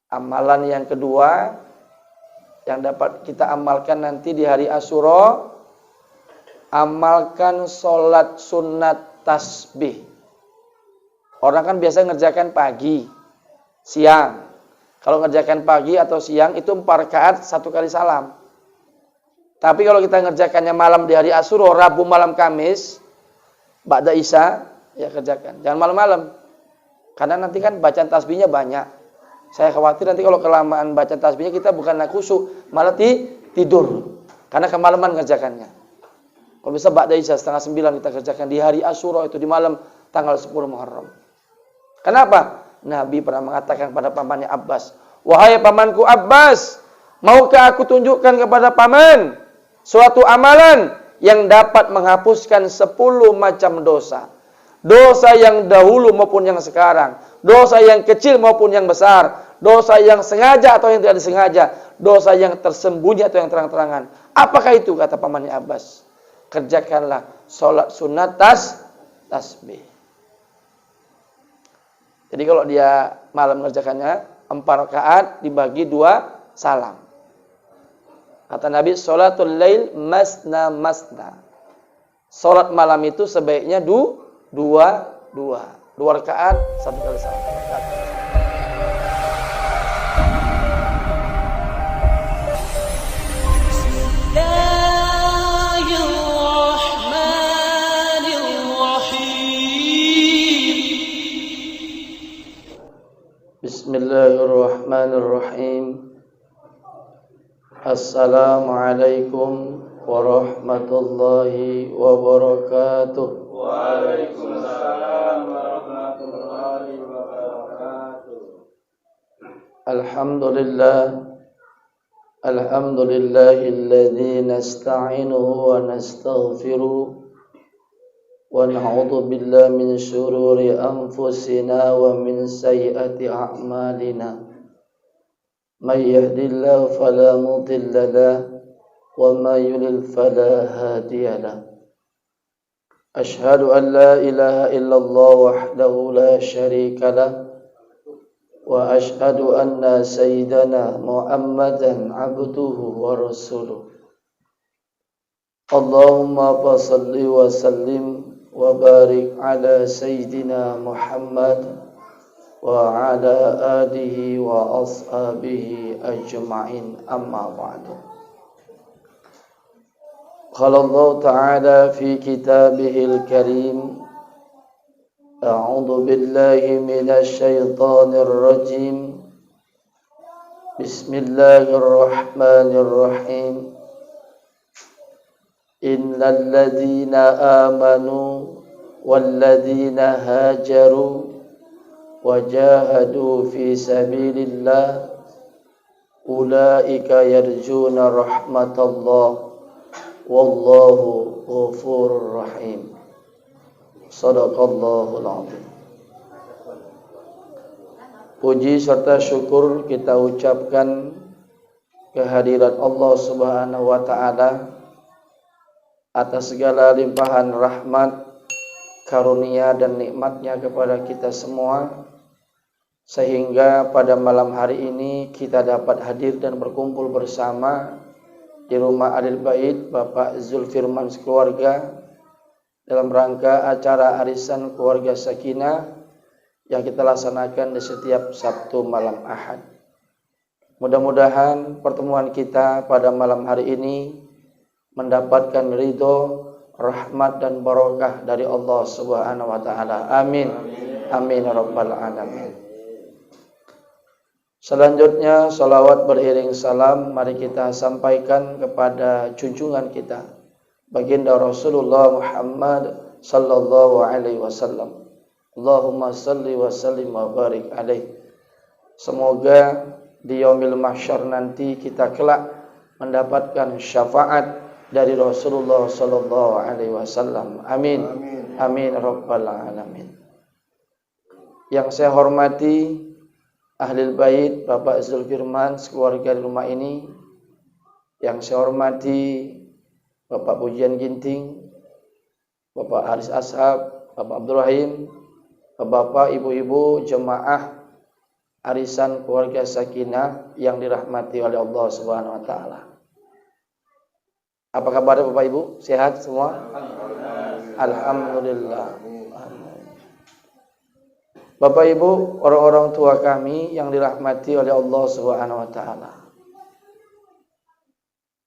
Amalan yang kedua yang dapat kita amalkan nanti di hari Asyura, amalkan sholat sunat tasbih. Orang kan biasa ngerjakan pagi, siang. Kalau ngerjakan pagi atau siang itu 4 rakaat 1 kali salam. Tapi kalau kita ngerjakannya malam di hari Asyura, Rabu malam Kamis, ba'da Isya, ya kerjakan. Jangan malam-malam. Karena nanti kan bacaan tasbihnya banyak. Saya khawatir nanti kalau kelamaan baca tasbihnya kita bukanlah khusyuk, malah tidur. Karena kemalaman ngerjakannya. Kalau bisa ba'da Isya 8:30 kita kerjakan di hari Asyura itu di malam tanggal 10 Muharram. Kenapa? Nabi pernah mengatakan kepada pamannya Abbas, "Wahai pamanku Abbas, maukah aku tunjukkan kepada paman suatu amalan yang dapat menghapuskan 10 macam dosa? Dosa yang dahulu maupun yang sekarang, dosa yang kecil maupun yang besar, dosa yang sengaja atau yang tidak disengaja, dosa yang tersembunyi atau yang terang-terangan." Apakah itu? Kata pamannya Abbas. Kerjakanlah sholat sunat tasbih. Jadi kalau dia malam mengerjakannya 4 rakaat dibagi 2 salam. Kata Nabi, sholatul lail masna masna. Sholat malam itu sebaiknya 2 rakaat 1 kali salam. Bismillahirrahmanirrahim. Assalamualaikum warahmatullahi wabarakatuh. Waalaikumsalam warahmatullahi wabarakatuh. Alhamdulillahilladzi nasta'inuhu wa nastaghfiruh wa na'udzu billahi min syururi anfusina wa min sayyiati a'malina. May yahdihillahu fala mudilla lahu wa may yudlil fala hadiya lahu. Ashhadu an la ilaha illallah wahdahu la syarika lahu wa ashhadu anna sayyidana Muhammadan abduhu wa rasuluh. Allahumma salli wa sallim wa barik ala sayyidina Muhammad wa ala alihi wa ashabihi ajma'in, amma ba'du. Qala Allah Ta'ala fi kitabihil karim, a'udzu billahi minasy syaithanir rajim. Bismillahirrahmanirrahim. Innal ladzina amanu wal ladzina hajaru wajahadu fi sabilillah ulaika yarjuna rahmatallah wallahu ghafurur rahim. Shadaqallahul azim. Puji serta syukur kita ucapkan kehadirat Allah Subhanahu wa taala atas segala limpahan rahmat, karunia dan nikmatnya kepada kita semua, sehingga pada malam hari ini kita dapat hadir dan berkumpul bersama di rumah Ahlul Bait Bapak Zulfirman sekeluarga dalam rangka acara arisan keluarga Sakinah yang kita laksanakan di setiap Sabtu malam Ahad. Mudah-mudahan pertemuan kita pada malam hari ini mendapatkan ridho, rahmat dan barokah dari Allah Subhanahu wa taala. Amin. Amin ya rabbal alamin. Selanjutnya salawat beriring salam mari kita sampaikan kepada junjungan kita baginda Rasulullah Muhammad sallallahu alaihi wasallam. Allahumma salli wa sallim wa barik alaihi. Semoga di yaumil mahsyar nanti kita kelak mendapatkan syafaat dari Rasulullah sallallahu alaihi wasallam. Amin. Amin rabbal alamin. Yang saya hormati Ahlul Bait Bapak Zulfirman keluarga di rumah ini. Yang saya hormati Bapak Pujian Ginting, Bapak Haris Ashab, Bapak Abdul Rahim, Bapak Ibu-ibu jemaah arisan keluarga sakinah yang dirahmati oleh Allah Subhanahu wa taala. Apa kabar Bapak Ibu? Sehat semua? Alhamdulillah. Bapak Ibu, orang-orang tua kami yang dirahmati oleh Allah Subhanahu wa taala.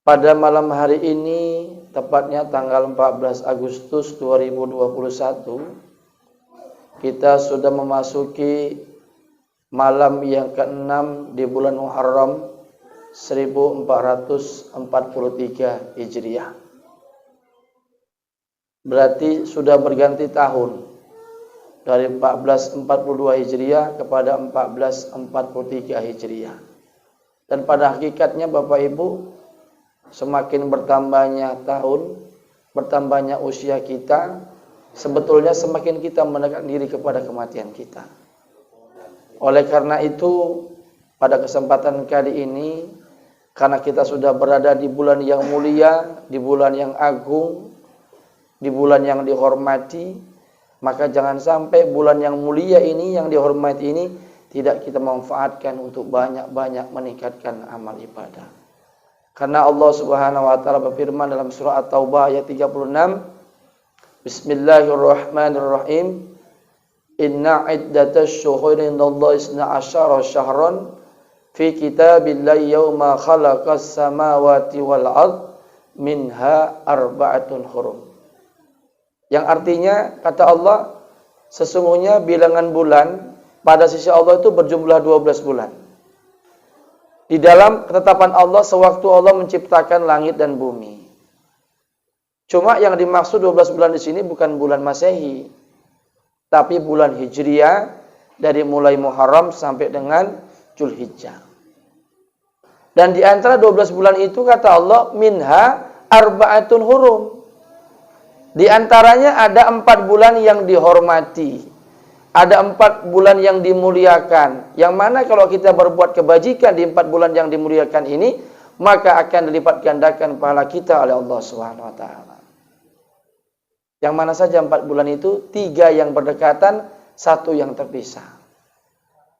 Pada malam hari ini, tepatnya tanggal 14 Agustus 2021, kita sudah memasuki malam yang ke-6 di bulan Muharram 1443 Hijriah. Berarti sudah berganti tahun dari 1442 Hijriah kepada 1443 Hijriah. Dan pada hakikatnya Bapak Ibu, semakin bertambahnya tahun, bertambahnya usia kita, sebetulnya semakin kita mendekatkan diri kepada kematian kita. Oleh karena itu, pada kesempatan kali ini, karena kita sudah berada di bulan yang mulia, di bulan yang agung, di bulan yang dihormati, maka jangan sampai bulan yang mulia ini, yang dihormati ini, tidak kita manfaatkan untuk banyak-banyak meningkatkan amal ibadah. Karena Allah Subhanahu wa taala berfirman dalam surah At-Taubah ayat 36, Bismillahirrahmanirrahim. Inna iddatasy syuhuri indallahi 12 syahran fi kitabillahi yauma khalaqas samawati wal ard minha arba'atun hurum. Yang artinya kata Allah, sesungguhnya bilangan bulan pada sisi Allah itu berjumlah 12 bulan. Di dalam ketetapan Allah sewaktu Allah menciptakan langit dan bumi. Cuma yang dimaksud 12 bulan di sini bukan bulan Masehi, tapi bulan Hijriah dari mulai Muharram sampai dengan Dzulhijjah. Dan di antara 12 bulan itu kata Allah minha arba'atun hurum. Di antaranya ada 4 bulan yang dihormati. Ada 4 bulan yang dimuliakan. Yang mana kalau kita berbuat kebajikan di 4 bulan yang dimuliakan ini, maka akan dilipat gandakan pahala kita oleh Allah Subhanahu wa taala. Yang mana saja 4 bulan itu? 3 yang berdekatan, 1 yang terpisah.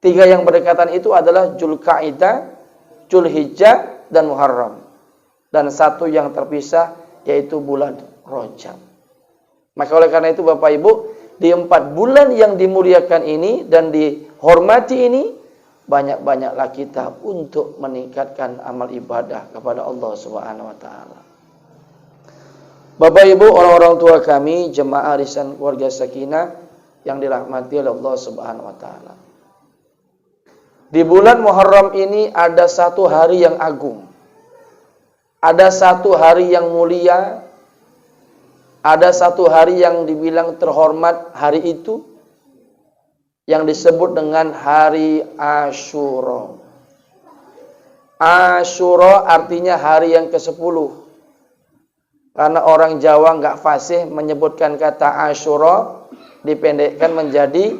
3 yang berdekatan itu adalah Dzulqa'dah, Dzulhijjah, dan Muharram. Dan 1 yang terpisah yaitu bulan Rajab. Maka oleh karena itu Bapak Ibu, di 4 bulan yang dimuliakan ini dan dihormati ini, banyak-banyaklah kita untuk meningkatkan amal ibadah kepada Allah Subhanahu wa taala. Bapak Ibu, orang-orang tua kami, jemaah arisan keluarga sakinah yang dirahmati oleh Allah Subhanahu wa taala. Di bulan Muharram ini ada 1 hari yang agung. Ada 1 hari yang mulia. Ada 1 hari yang dibilang terhormat hari itu, yang disebut dengan hari Asyura. Asyura artinya hari yang ke-10. Karena orang Jawa nggak fasih menyebutkan kata Asyura, dipendekkan menjadi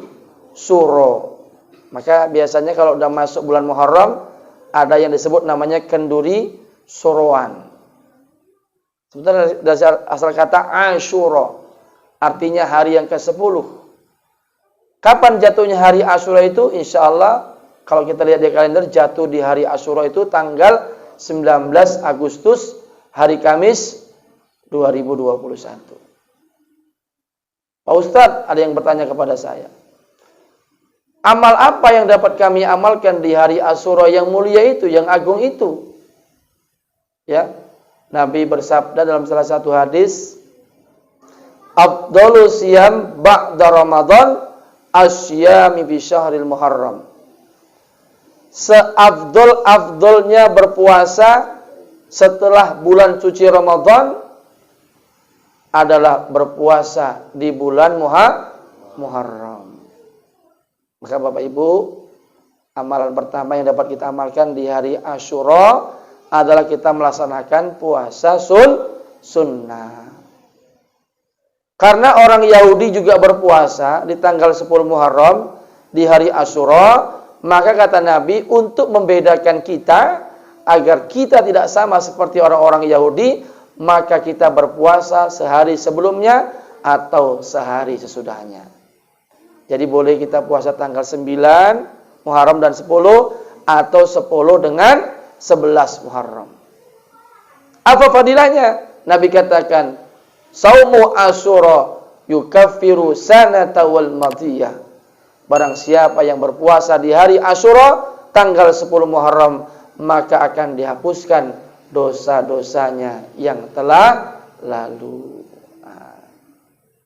Suro. Maka biasanya kalau udah masuk bulan Muharram, ada yang disebut namanya kenduri Suroan. Sebenarnya dari asal kata Asyura, artinya hari yang ke-10. Kapan jatuhnya hari Asyura itu? Insya Allah, kalau kita lihat di kalender, jatuh di hari Asyura itu tanggal 19 Agustus, hari Kamis 2021. Pak Ustadz, ada yang bertanya kepada saya. Amal apa yang dapat kami amalkan di hari Asyura yang mulia itu, yang agung itu? Ya. Nabi bersabda dalam salah satu hadis, Afdhalu siyam ba'da Ramadan asyami fi syahril Muharram. Seafdol-afdolnya berpuasa setelah bulan suci Ramadan adalah berpuasa di bulan Muharram. Maka Bapak Ibu, amalan pertama yang dapat kita amalkan di hari Asyura adalah kita melaksanakan puasa sunnah. Karena orang Yahudi juga berpuasa di tanggal 10 Muharram di hari Asyura, maka kata Nabi untuk membedakan kita agar kita tidak sama seperti orang-orang Yahudi, maka kita berpuasa sehari sebelumnya atau sehari sesudahnya. Jadi boleh kita puasa tanggal 9, Muharram dan 10 atau 10 dengan 11 Muharram. Apa fadilahnya? Nabi katakan, "Saumu Asyura yukaffiru sanata wal madiyah." Barang siapa yang berpuasa di hari Asyura tanggal 10 Muharram, maka akan dihapuskan dosa-dosanya yang telah lalu.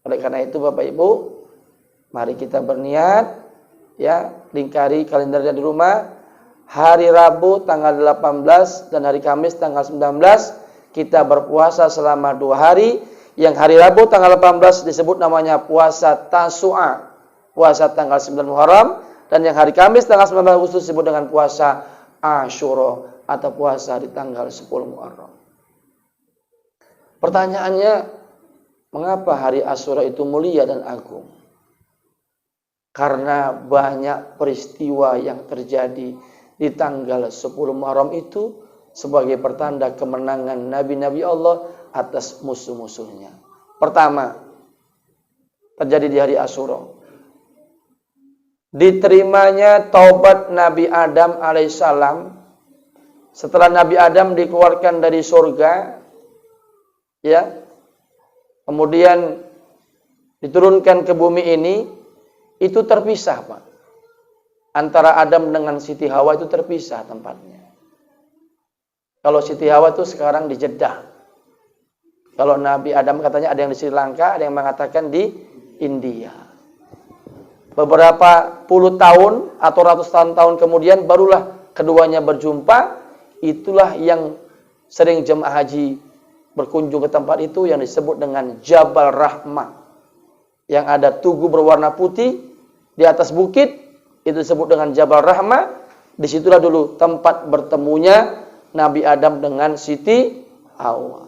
Oleh karena itu Bapak Ibu, mari kita berniat, ya, lingkari kalendernya di rumah. Hari Rabu tanggal 18 dan hari Kamis tanggal 19 kita berpuasa selama 2 hari. Yang hari Rabu tanggal 18 disebut namanya puasa Tasu'a, puasa tanggal 9 Muharram, dan yang hari Kamis tanggal 19 Agustus disebut dengan puasa Asyura atau puasa di tanggal 10 Muharram. Pertanyaannya, mengapa hari Asyura itu mulia dan agung? Karena banyak peristiwa yang terjadi di tanggal 10 Muharram itu sebagai pertanda kemenangan nabi-nabi Allah atas musuh-musuhnya. Pertama, terjadi di hari Asyura, diterimanya taubat Nabi Adam alaihissalam setelah Nabi Adam dikeluarkan dari surga, ya, kemudian diturunkan ke bumi ini, itu terpisah, Pak. Antara Adam dengan Siti Hawa itu terpisah tempatnya. Kalau Siti Hawa itu sekarang di Jeddah. Kalau Nabi Adam katanya ada yang di Sri Lanka, ada yang mengatakan di India. Beberapa puluh tahun atau ratusan tahun kemudian barulah keduanya berjumpa. Itulah yang sering jemaah haji berkunjung ke tempat itu yang disebut dengan Jabal Rahmah. Yang ada tugu berwarna putih di atas bukit, itu disebut dengan Jabal Rahmah. Disitulah dulu tempat bertemunya Nabi Adam dengan Siti Hawa.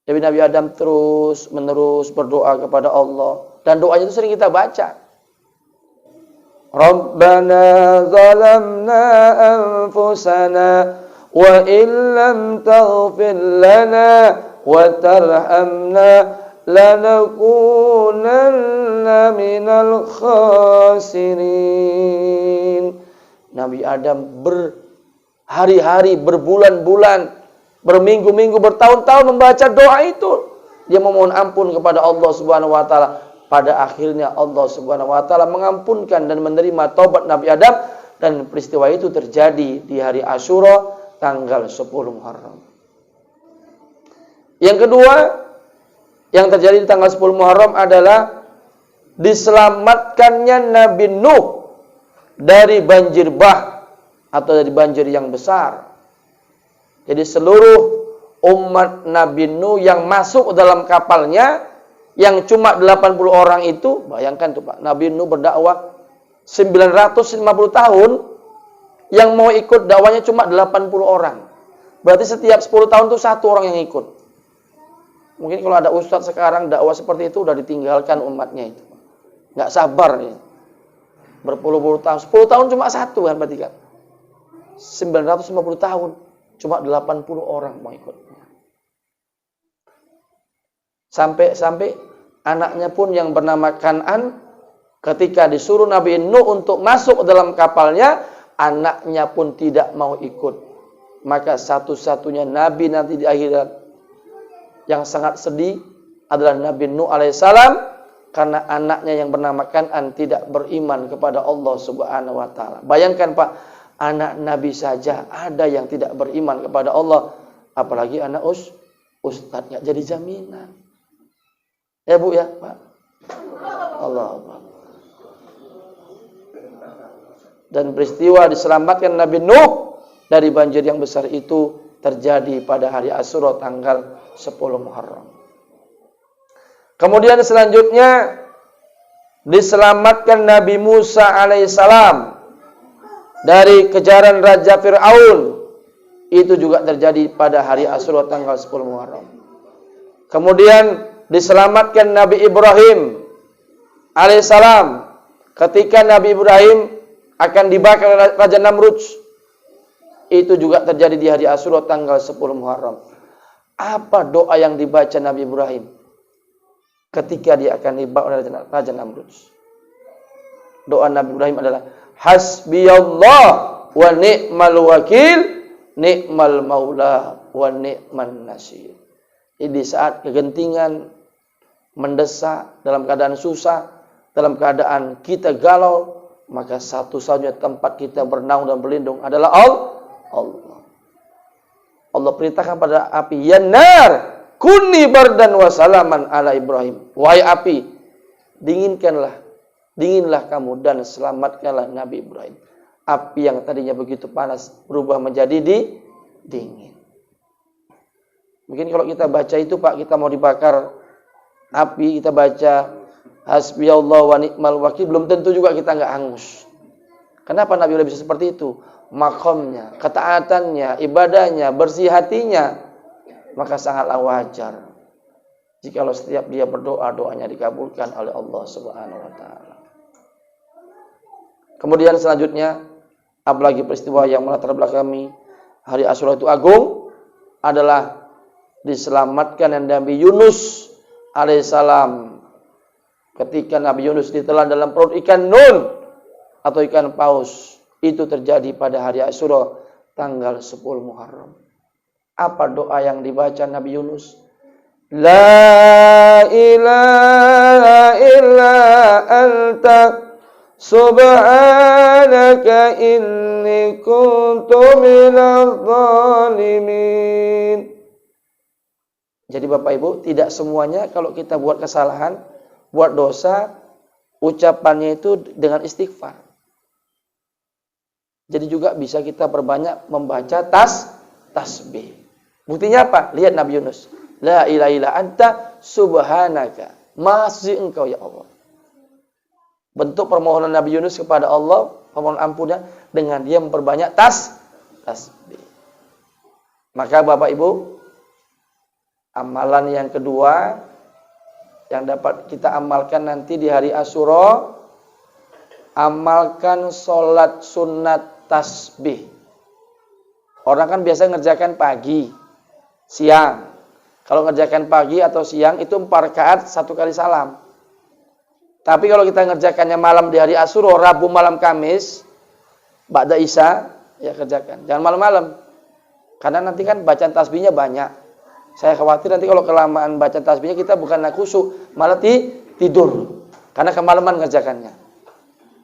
Jadi Nabi Adam terus menerus berdoa kepada Allah. Dan doanya itu sering kita baca. Rabbana zalamna anfusana wa illam taghfir lana wa tarhamna lanakunanna minal khasirin. Nabi Adam berhari-hari, berbulan-bulan, berminggu-minggu, bertahun-tahun membaca doa itu. Dia memohon ampun kepada Allah Subhanahu wa taala. Pada akhirnya Allah Subhanahu wa taala mengampunkan dan menerima taubat Nabi Adam, dan peristiwa itu terjadi di hari Asyura tanggal 10 Muharram. Yang kedua, yang terjadi di tanggal 10 Muharram adalah diselamatkannya Nabi Nuh dari banjir bah atau dari banjir yang besar. Jadi seluruh umat Nabi Nuh yang masuk dalam kapalnya, yang cuma 80 orang itu, bayangkan tuh Pak, Nabi Nuh berdakwah 950 tahun, yang mau ikut dakwanya cuma 80 orang. Berarti setiap 10 tahun tuh 1 orang yang ikut. Mungkin kalau ada ustadz sekarang dakwah seperti itu udah ditinggalkan umatnya itu. Nggak sabar nih. Berpuluh-puluh tahun, 10 tahun cuma 1 kan berarti kan. 950 tahun cuma 80 orang mau ikut. Sampai anaknya pun yang bernama Kan'an, ketika disuruh Nabi Nuh untuk masuk dalam kapalnya, anaknya pun tidak mau ikut. Maka satu-satunya Nabi nanti di akhirat yang sangat sedih adalah Nabi Nuh alaihissalam, karena anaknya yang bernama Kan'an tidak beriman kepada Allah Subhanahu wa taala. Bayangkan Pak, anak Nabi saja ada yang tidak beriman kepada Allah, apalagi anak ustadz, nggak jadi jaminan. Ya Bu ya, Pak. Allah. Dan peristiwa diselamatkan Nabi Nuh dari banjir yang besar itu terjadi pada hari Asyura tanggal 10 Muharram. Kemudian selanjutnya diselamatkan Nabi Musa alaihissalam dari kejaran Raja Fir'aun. Itu juga terjadi pada hari Asyura tanggal 10 Muharram. Kemudian diselamatkan Nabi Ibrahim alaihissalam ketika Nabi Ibrahim akan dibakar oleh Raja Namrud. Itu juga terjadi di hari Asyura tanggal 10 Muharram. Apa doa yang dibaca Nabi Ibrahim ketika dia akan dibakar oleh Raja Namrud? Doa Nabi Ibrahim adalah hasbiyallah wa ni'mal wakil, ni'mal maula wa ni'man nasir. Jadi saat kegentingan mendesak, dalam keadaan susah, dalam keadaan kita galau, maka satu-satunya tempat kita bernaung dan berlindung adalah Allah. Allah perintahkan pada api, ya nar, kuni bardan wa salaman ala Ibrahim. Wahai api, dinginlah kamu dan selamatkanlah Nabi Ibrahim. Api yang tadinya begitu panas berubah menjadi dingin. Mungkin kalau kita baca itu Pak, kita mau dibakar api, kita baca hasbiyallah wa ni'mal wakil, belum tentu juga kita nggak hangus. Kenapa Nabi bisa seperti itu? Makomnya, ketaatannya, ibadahnya, bersih hatinya, maka sangatlah wajar jikalau setiap dia berdoa, doanya dikabulkan oleh Allah Subhanahu wa taala. Kemudian selanjutnya, apalagi peristiwa yang melatar belakangi hari Asyura itu agung adalah diselamatkan Nabi Yunus alaihissalam ketika Nabi Yunus ditelan dalam perut ikan nun atau ikan paus. Itu terjadi pada hari Asyura tanggal 10 Muharram. Apa doa yang dibaca Nabi Yunus? La ilaha illa anta subhanaka inni kuntu minadh dhalimin. Jadi Bapak Ibu, tidak semuanya kalau kita buat kesalahan, buat dosa, ucapannya itu dengan istighfar. Jadi juga bisa kita perbanyak membaca tasbih. Buktinya apa? Lihat Nabi Yunus. La ilaha illa anta subhanaka. Maha suci engkau ya Allah. Bentuk permohonan Nabi Yunus kepada Allah, permohonan ampunnya dengan dia memperbanyak tasbih. Maka Bapak Ibu, amalan yang kedua yang dapat kita amalkan nanti di hari Asyura, amalkan sholat sunat tasbih. Orang kan biasa ngerjakan pagi, siang. Kalau ngerjakan pagi atau siang itu 4 rakaat 1 kali salam. Tapi kalau kita ngerjakannya malam di hari Asyura, Rabu malam Kamis, ba'da Isya, ya kerjakan. Jangan malam-malam. Karena nanti kan bacaan tasbihnya banyak. Saya khawatir nanti kalau kelamaan baca tasbihnya kita bukan khusyuk, malah tidur. Karena kemalaman ngerjakannya.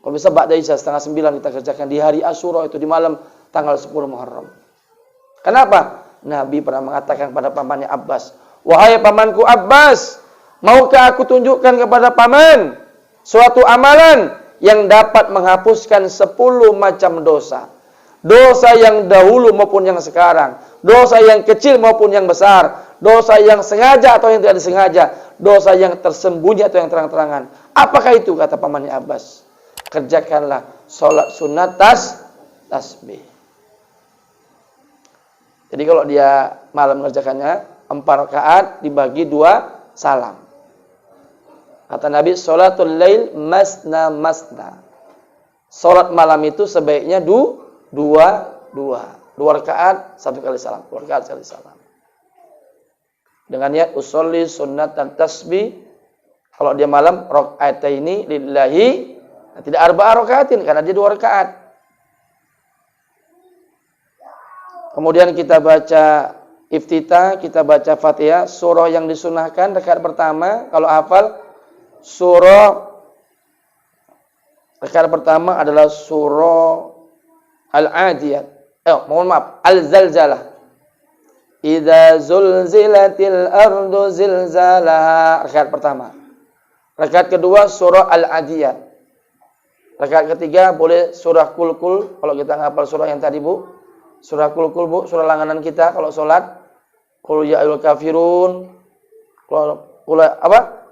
Kalau bisa ba'da Isya 8:30 kita kerjakan di hari Asyura itu di malam tanggal 10 Muharram. Kenapa? Nabi pernah mengatakan pada pamannya Abbas, wahai pamanku Abbas, maukah aku tunjukkan kepada paman suatu amalan yang dapat menghapuskan 10 macam dosa. Dosa yang dahulu maupun yang sekarang, dosa yang kecil maupun yang besar, dosa yang sengaja atau yang tidak disengaja, dosa yang tersembunyi atau yang terang-terangan. Apakah itu? Kata pamannya Abbas. Kerjakanlah sholat sunat tasbih. Jadi kalau dia malam mengerjakannya 4 rakaat dibagi 2 salam. Kata Nabi, sholatul lail masna. Sholat malam itu sebaiknya 2 rakaat 1 kali salam. 2 rakaat 1 kali salam. Dengan niat usolli sunnat dan tasbih. Kalau dia malam rakaataini lillahi. Tidak 4 rakaatin karena dia 2 rakaat. Kemudian kita baca iftitah, kita baca Fatihah, surah yang disunahkan rakaat pertama kalau hafal surah rakaat pertama adalah surah Al-Adiyat. Al-Zalzalah. Idza zulzilatil ardu zilzalaha. Rakaat pertama. Rakaat kedua surah Al-Adiyat. Rakaat ketiga boleh surah Kul-Kul. Kalau kita ngapal surah yang tadi Bu, surah Kul-Kul Bu, surah langganan kita kalau sholat. Qul ya ayyuhal kafirun. Qul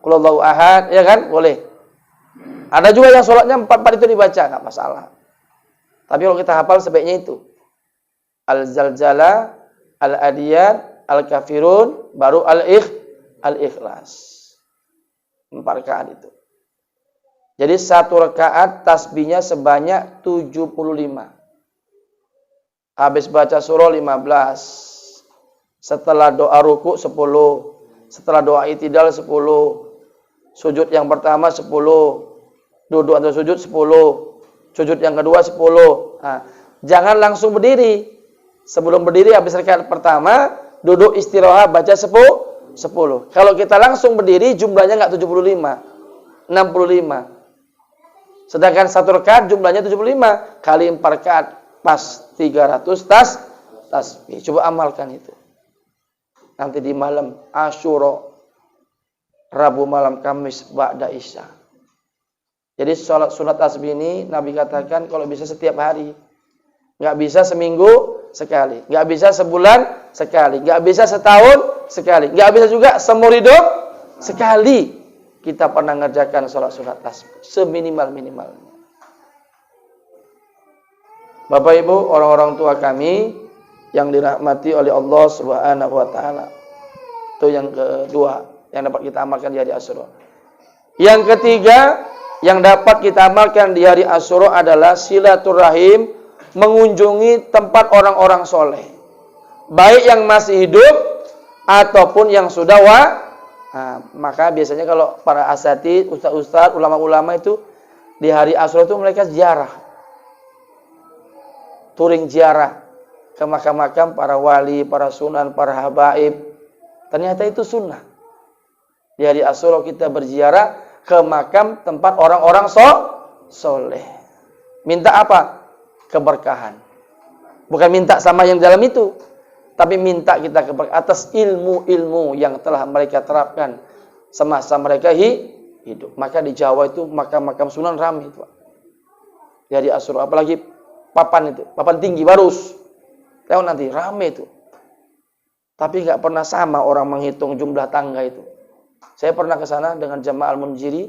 Allahu ahad, ya kan? Boleh. Ada juga yang sholatnya 4 itu dibaca, enggak masalah. Tapi kalau kita hafal sebaiknya itu. Al-Zalzalah, Al-Adiyat, Al-Kafirun, baru Al-Ikhlas. 4 rakaat itu. Jadi 1 rakaat tasbihnya sebanyak 75. Habis baca surah 15. Setelah doa ruku 10. Setelah doa i'tidal 10. Sujud yang pertama 10. Duduk atau sujud 10. Sujud yang kedua 10. Nah, jangan langsung berdiri. Sebelum berdiri habis rakaat pertama, duduk istirahat baca 10. Kalau kita langsung berdiri jumlahnya enggak 75. 65. Sedangkan satu rakaat jumlahnya 75 kali 4 rakaat pas 300 tasbih. Coba amalkan itu. Nanti di malam Asyura, Rabu malam Kamis ba'da Isya. Jadi sholat sunat tasbih ini Nabi katakan kalau bisa setiap hari. Enggak bisa seminggu sekali, enggak bisa sebulan sekali, enggak bisa setahun sekali, enggak bisa juga seumur hidup sekali. Kita pernah ngerjakan sholat sunat tasbih seminimal-minimalnya. Bapak Ibu, orang-orang tua kami yang dirahmati oleh Allah Subhanahu wa taala. Itu yang kedua yang dapat kita amalkan di hari Asyura. Yang ketiga yang dapat kita amalkan di hari Asyura adalah silaturahim, mengunjungi tempat orang-orang soleh, baik yang masih hidup ataupun yang sudah maka biasanya kalau para asatidz, ustaz-ustaz, ulama-ulama itu di hari Asyura itu mereka ziarah, touring ziarah ke makam-makam para wali, para sunan, para habaib. Ternyata itu sunnah. Di hari Asyura kita berziarah ke makam tempat orang-orang soleh. Minta apa? Keberkahan. Bukan minta sama yang dalam itu, tapi minta kita keberkahan atas ilmu-ilmu yang telah mereka terapkan semasa mereka hidup. Maka di Jawa itu makam-makam sunan ramai itu. Di hari Asyura, apalagi papan itu, papan tinggi Barus. Tahu nanti ramai itu. Tapi enggak pernah sama orang menghitung jumlah tangga itu. Saya pernah ke sana dengan jamaah Al-Munjiri.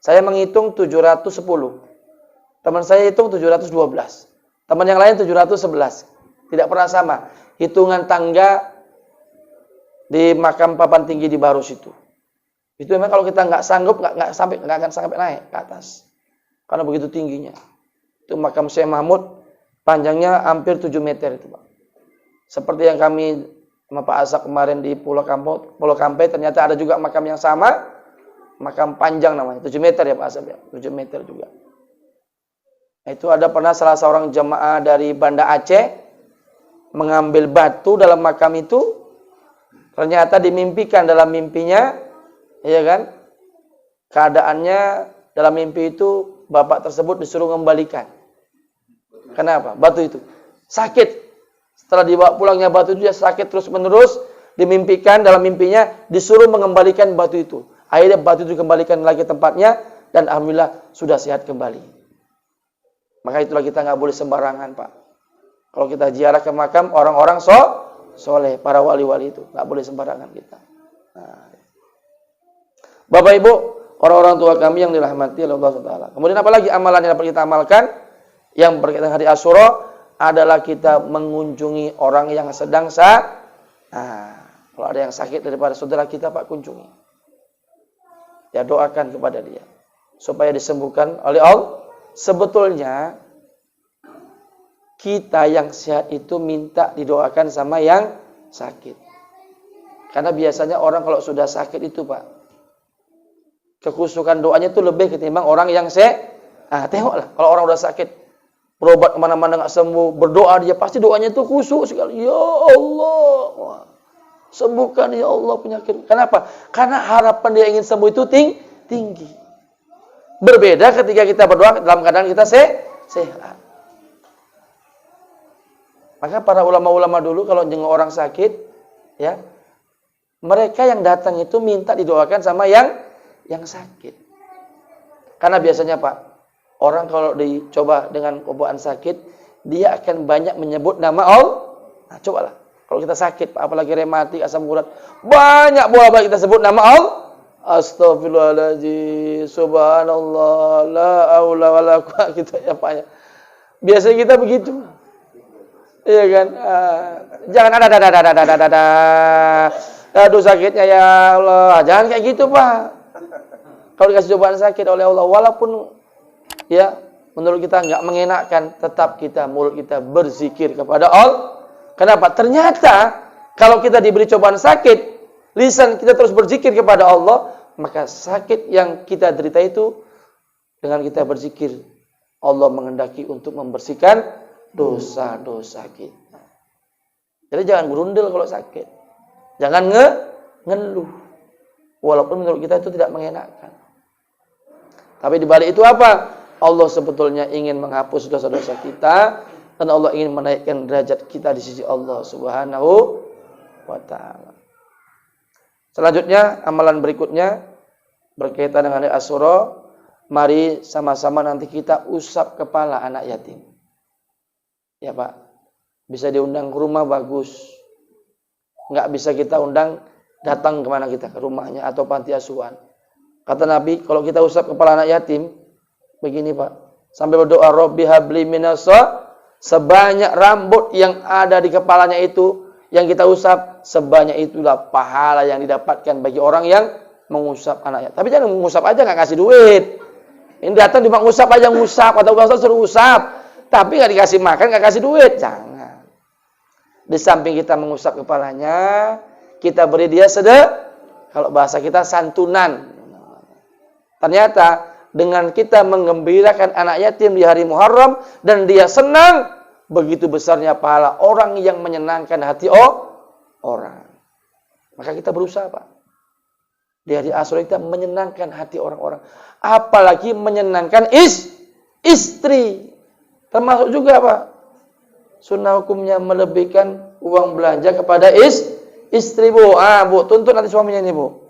Saya menghitung 710. Teman saya hitung 712. Teman yang lain 711. Tidak pernah sama hitungan tangga di makam papan tinggi di Barus itu. Itu memang kalau kita nggak sanggup nggak akan sampai naik ke atas. Karena begitu tingginya. Itu makam Syekh Mahmud panjangnya hampir 7 meter itu, Pak. Seperti yang kami sama Pak Asak kemarin di Pulau Kampai, ternyata ada juga makam yang sama, makam panjang namanya, 7 meter ya Pak Asak ya, 7 meter juga. Nah, itu ada pernah salah seorang jemaah dari Banda Aceh mengambil batu dalam makam itu, ternyata dimimpikan dalam mimpinya, ya kan? Keadaannya dalam mimpi itu bapak tersebut disuruh mengembalikan. Kenapa? Batu itu sakit. Setelah dibawa pulangnya batu itu dia sakit terus-menerus, dimimpikan dalam mimpinya disuruh mengembalikan batu itu. Akhirnya batu itu dikembalikan lagi tempatnya dan alhamdulillah sudah sehat kembali. Maka itulah kita nggak boleh sembarangan, Pak. Kalau kita ziarah ke makam orang-orang soleh, para wali-wali itu nggak boleh sembarangan kita. Nah. Bapak Ibu, orang-orang tua kami yang dirahmati oleh Allah Subhanahu. Kemudian apalagi amalan yang dapat kita amalkan yang berkaitan hari Asyura adalah kita mengunjungi orang yang sedang kalau ada yang sakit daripada saudara kita, Pak, kunjungi. Ya, doakan kepada dia supaya disembuhkan oleh Allah. Sebetulnya kita yang sehat itu minta didoakan sama yang sakit. Karena biasanya orang kalau sudah sakit itu, Pak, kekhusyukan doanya itu lebih ketimbang orang yang sehat. Tengoklah kalau orang udah sakit, berobat kemana-mana nggak sembuh, berdoa dia pasti doanya itu khusyuk sekali. Ya Allah, sembuhkan ya Allah penyakit. Kenapa? Karena harapan dia ingin sembuh itu tinggi. Berbeda ketika kita berdoa dalam keadaan kita sehat. Maka para ulama-ulama dulu kalau jenguk orang sakit, ya, mereka yang datang itu minta didoakan sama yang sakit. Karena biasanya, Pak, orang kalau dicoba dengan cobaan sakit, dia akan banyak menyebut nama Allah. Nah, cobalah. Kalau kita sakit, Pak, apalagi rematik, asam urat, banyak bola kita sebut nama Allah. Astagfirullahaladzim, subhanallah, la haula wala quwwata gitu ya, Pak, ya. Biasanya kita begitu. Iya kan? Jangan ada. Aduh sakitnya ya Allah. Jangan kayak gitu, Pak. Kalau dikasih cobaan sakit oleh Allah, walaupun ya menurut kita enggak mengenakkan, tetap mulut kita berzikir kepada Allah. Kenapa? Ternyata kalau kita diberi cobaan sakit, lisan kita terus berzikir kepada Allah, maka sakit yang kita derita itu dengan kita berzikir, Allah menghendaki untuk membersihkan dosa-dosa kita. Jadi jangan gerundel kalau sakit. Jangan ngeluh. Walaupun menurut kita itu tidak mengenakan. Tapi di balik itu apa? Allah sebetulnya ingin menghapus dosa-dosa kita dan Allah ingin menaikkan derajat kita di sisi Allah Subhanahu wa taala. Selanjutnya amalan berikutnya berkaitan dengan hari Asyura. Mari sama-sama nanti kita usap kepala anak yatim. Ya Pak, bisa diundang ke rumah bagus. Enggak bisa kita undang datang kemana kita, ke rumahnya atau panti asuhan. Kata Nabi, kalau kita usap kepala anak yatim, begini Pak, sampai berdoa, Rabbi habli minasa, sebanyak rambut yang ada di kepalanya itu, yang kita usap, sebanyak itulah pahala yang didapatkan bagi orang yang mengusap anak yatim. Tapi jangan mengusap aja, nggak kasih duit. Ini datang cuma ngusap aja, ngusap, atau Ustaz suruh usap, tapi nggak dikasih makan, nggak kasih duit. Jangan. Di samping kita mengusap kepalanya, kita beri dia kalau bahasa kita santunan. Ternyata dengan kita menggembirakan anak yatim di hari Muharram dan dia senang, begitu besarnya pahala orang yang menyenangkan hati orang. Maka kita berusaha Pak. Di hari Asyura kita menyenangkan hati orang-orang. Apalagi menyenangkan istri. Termasuk juga Pak, sunnah hukumnya melebihkan uang belanja kepada istri Bu. Bu, tuntut nanti suaminya ini Bu.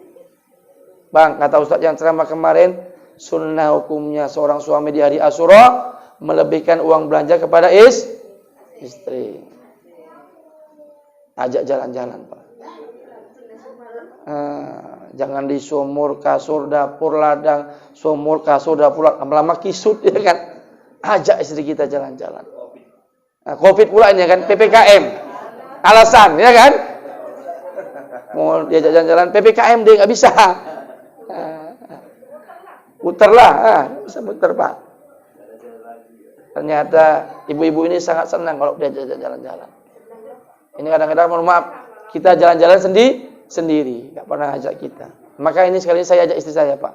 Bang, kata Ustaz yang ceramah kemarin, sunnah hukumnya seorang suami di hari Asyura melebihkan uang belanja kepada istri. Ajak jalan-jalan Pak. Jangan di sumur, kasur, dapur, ladang, sumur, kasur, dapur, lama-lama kisut ya kan. Ajak istri kita jalan-jalan. Covid pula ini kan, PPKM. Alasan ya kan? Mau diajak jalan-jalan PPKM dia nggak bisa. Puterlah, bisa puter Pak. Ternyata ibu-ibu ini sangat senang kalau diajak jalan-jalan. Ini kadang-kadang mohon maaf, kita jalan-jalan sendiri, nggak pernah ajak kita. Maka ini sekali saya ajak istri saya Pak.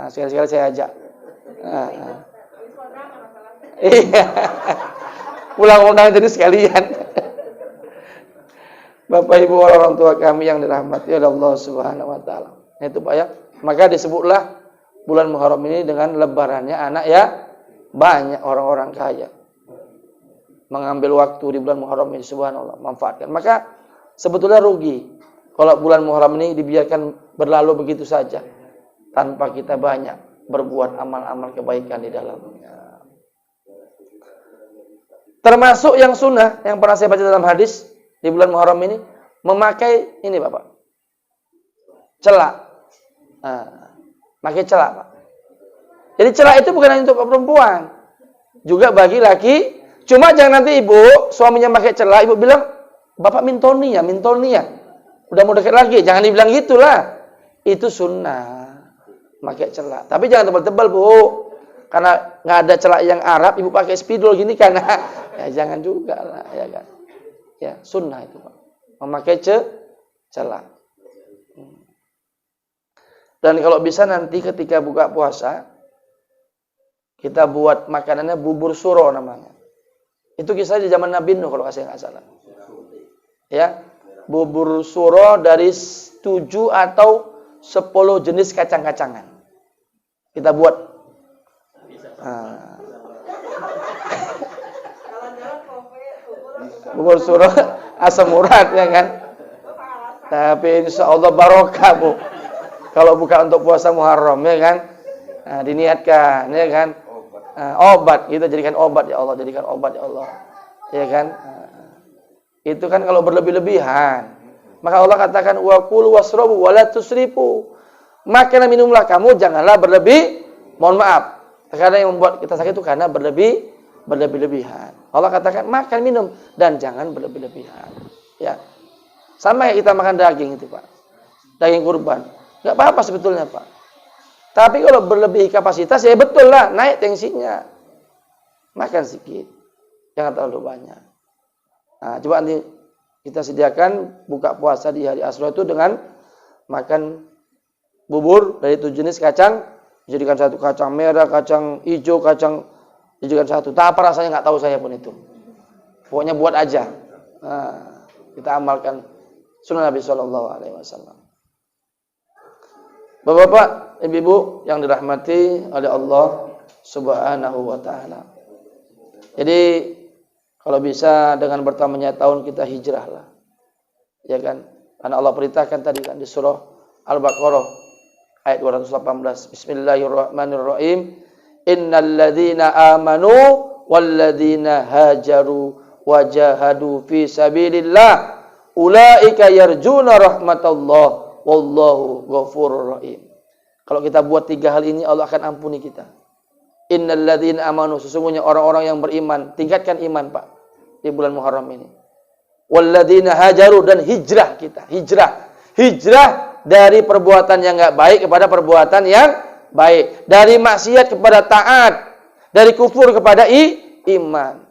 Sekali-sekali saya ajak. Iya. Pulang undang jadi sekalian. Bapak Ibu orang tua kami yang dirahmati oleh Allah Subhanahu wa taala. Itu Pak ya. Maka disebutlah bulan Muharram ini dengan lebarannya anak ya. Banyak orang-orang kaya mengambil waktu di bulan Muharram ini, subhanallah, manfaatkan. Maka sebetulnya rugi kalau bulan Muharram ini dibiarkan berlalu begitu saja tanpa kita banyak berbuat amal-amal kebaikan di dalamnya. Termasuk yang sunnah yang pernah saya baca dalam hadis di bulan Muharram ini, memakai ini Bapak, celak. Pakai celak Pak. Jadi celak itu bukan hanya untuk perempuan, juga bagi laki. Cuma jangan nanti ibu, suaminya pakai celak, ibu bilang, Bapak mintoni ya. Udah mau dekat lagi, jangan dibilang gitulah. Itu sunnah, pakai celak. Tapi jangan tebal-tebal Bu, karena nggak ada celak yang Arab, ibu pakai spidol gini kan? Ya jangan juga lah, ya kan? Ya sunnah itu Pak, memakai celak. Dan kalau bisa nanti ketika buka puasa, kita buat makanannya bubur suro namanya. Itu kisah di zaman Nabi Nuh kalau saya nggak salah. Ya, bubur suro dari 7 atau 10 jenis kacang-kacangan. Kita buat. Bubur suro asam urat ya kan. Tapi insya Allah barokah Bu. Kalau buka untuk puasa Muharram ya kan. Diniatkan ya kan. Obat, kita jadikan obat ya Allah, jadikan obat ya Allah. Ya kan? Itu kan kalau berlebih-lebihan. Maka Allah katakan wa kulu wasrabu wa la tusrifu. Makan dan minumlah kamu, janganlah berlebih. Mohon maaf. Terkadang yang membuat kita sakit itu karena berlebih-lebihan. Allah katakan makan minum dan jangan berlebih-lebihan. Ya. Sama kayak kita makan daging itu, Pak. Daging kurban. Enggak apa-apa sebetulnya, Pak. Tapi kalau berlebih kapasitas, ya betul lah, naik tensinya. Makan sedikit. Jangan terlalu banyak. Nah, coba nanti kita sediakan buka puasa di hari Asyura itu dengan makan bubur dari 7 jenis kacang. Jadikan satu kacang merah, kacang hijau, kacang Dijadikan satu. Tak apa rasanya, nggak tahu saya pun itu. Pokoknya buat aja. Nah, kita amalkan sunnah Nabi Shallallahu Alaihi Wasallam. Bapak-bapak, ibu-ibu yang dirahmati oleh Allah Subhanahu Wa Taala. Jadi kalau bisa dengan bertambahnya tahun kita hijrahlah, ya kan? Karena Allah perintahkan tadi kan di surah Al-Baqarah ayat 218. Bismillahirrahmanirrahim. Innal ladzina amanu wal ladzina hajaru wajahadu fi sabilillah ulaika yarjuna rahmatallah wallahu ghafurur rahim. Kalau kita buat 3 hal ini, Allah akan ampuni kita. Innal ladzina amanu, sesungguhnya orang-orang yang beriman, tingkatkan iman Pak di bulan Muharram ini. Wal ladzina hajaru, dan hijrah kita, hijrah dari perbuatan yang enggak baik kepada perbuatan yang baik, dari maksiat kepada taat, dari kufur kepada iman.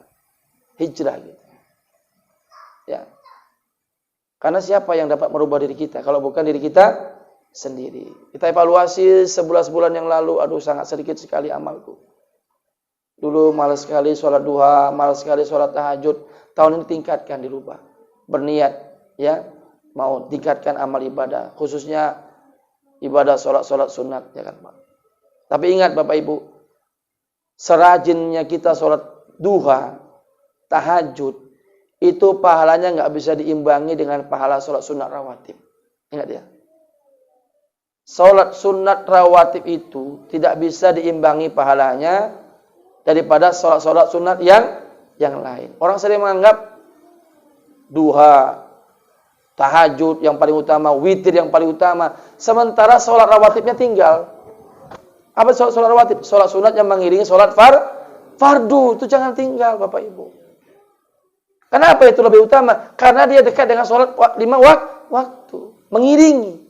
Hijrah gitu. Ya. Karena siapa yang dapat merubah diri kita kalau bukan diri kita sendiri? Kita evaluasi 11 bulan yang lalu, aduh sangat sedikit sekali amalku. Dulu malas sekali sholat duha, malas sekali sholat tahajud. Tahun ini tingkatkan, dirubah. Berniat ya, mau tingkatkan amal ibadah, khususnya ibadah sholat sunat, ya kan Pak. Tapi ingat Bapak Ibu, serajinnya kita sholat duha, tahajud, itu pahalanya nggak bisa diimbangi dengan pahala sholat sunat rawatib. Ingat ya. Sholat sunat rawatib itu tidak bisa diimbangi pahalanya daripada sholat sunat yang lain. Orang sering menganggap duha, tahajud yang paling utama, witir yang paling utama, sementara sholat rawatibnya tinggal. Apa sholat rawatib? Sholat sunat yang mengiringi sholat fardu, itu jangan tinggal Bapak Ibu. Kenapa itu lebih utama? Karena dia dekat dengan sholat 5 waktu, mengiringi.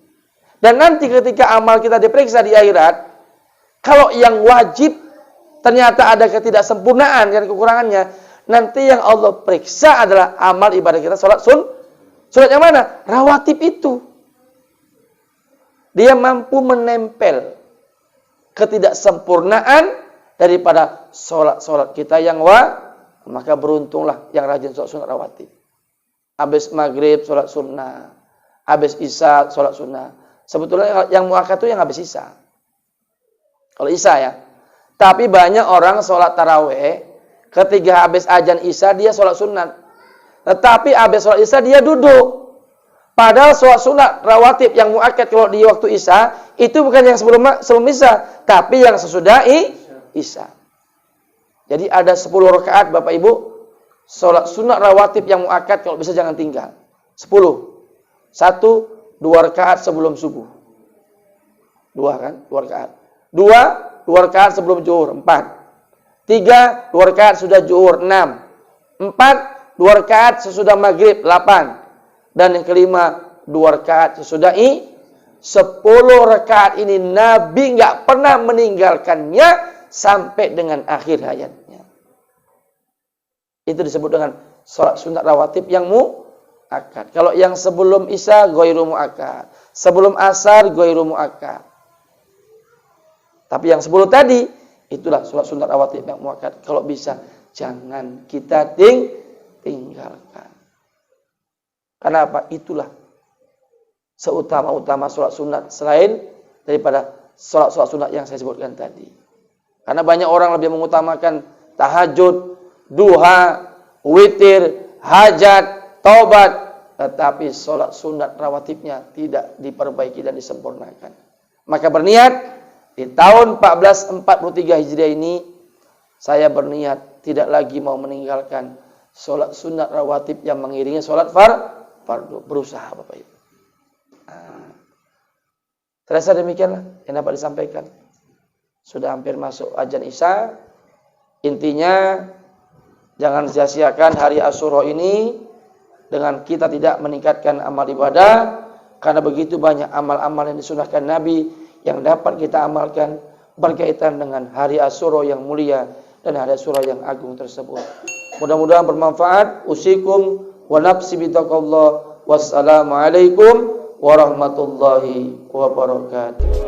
Dan nanti ketika amal kita diperiksa di akhirat, kalau yang wajib ternyata ada ketidaksempurnaan dan kekurangannya, nanti yang Allah periksa adalah amal ibadah kita sholat sunat yang mana? Rawatib itu. Dia mampu menempel ketidaksempurnaan daripada sholat kita yang maka beruntunglah yang rajin sholat sunat rawatib. Habis maghrib sholat sunnah, habis isya sholat sunnah. Sebetulnya yang muakkad itu yang habis isya. Kalau isya ya. Tapi banyak orang sholat taraweh, ketika habis azan isya dia sholat sunat. Tetapi habis sholat isya dia duduk. Padahal sholat sunat rawatib yang muakkad kalau di waktu isya itu bukan yang sebelum isya, tapi yang sesudah isya. Jadi ada 10 rakaat Bapak Ibu sholat sunat rawatib yang muakkad, kalau bisa jangan tinggal. 10. 1, 2 rakaat sebelum subuh. 2 kan? 2 rakaat. 2 rakaat sebelum zuhur. 4. 3, 2 rakaat sudah zuhur. 6. 4, 2 rakaat sesudah maghrib. 8. Dan yang kelima, 2 rakaat sesudah 10 rakaat ini Nabi nggak pernah meninggalkannya sampai dengan akhir hayatnya. Itu disebut dengan sholat sunat rawatib yang muakkad. Kalau yang sebelum isya ghairu muakkad, sebelum asar ghairu muakkad. Tapi yang sebelum tadi itulah sholat sunat rawatib yang muakkad. Kalau bisa jangan kita tinggalkan. Kenapa? Itulah seutama-utama sholat sunat selain daripada sholat sunat yang saya sebutkan tadi. Karena banyak orang lebih mengutamakan tahajud, duha, witir, hajat, taubat, tetapi sholat sunat rawatibnya tidak diperbaiki dan disempurnakan. Maka berniat di tahun 1443 Hijriah ini, saya berniat tidak lagi mau meninggalkan sholat sunat rawatib yang mengiringi sholat fardu. Berusaha Bapak Ibu. Terasa demikianlah yang dapat disampaikan. Sudah hampir masuk azan isya. Intinya jangan sia-siakan hari Asyura ini dengan kita tidak meningkatkan amal ibadah, karena begitu banyak amal-amal yang disunahkan Nabi yang dapat kita amalkan berkaitan dengan hari Asyura yang mulia dan hari Asyura yang agung tersebut. Mudah-mudahan bermanfaat. Usikum wa nafsi bitaqallah. Wassalamualaikum warahmatullahi wabarakatuh.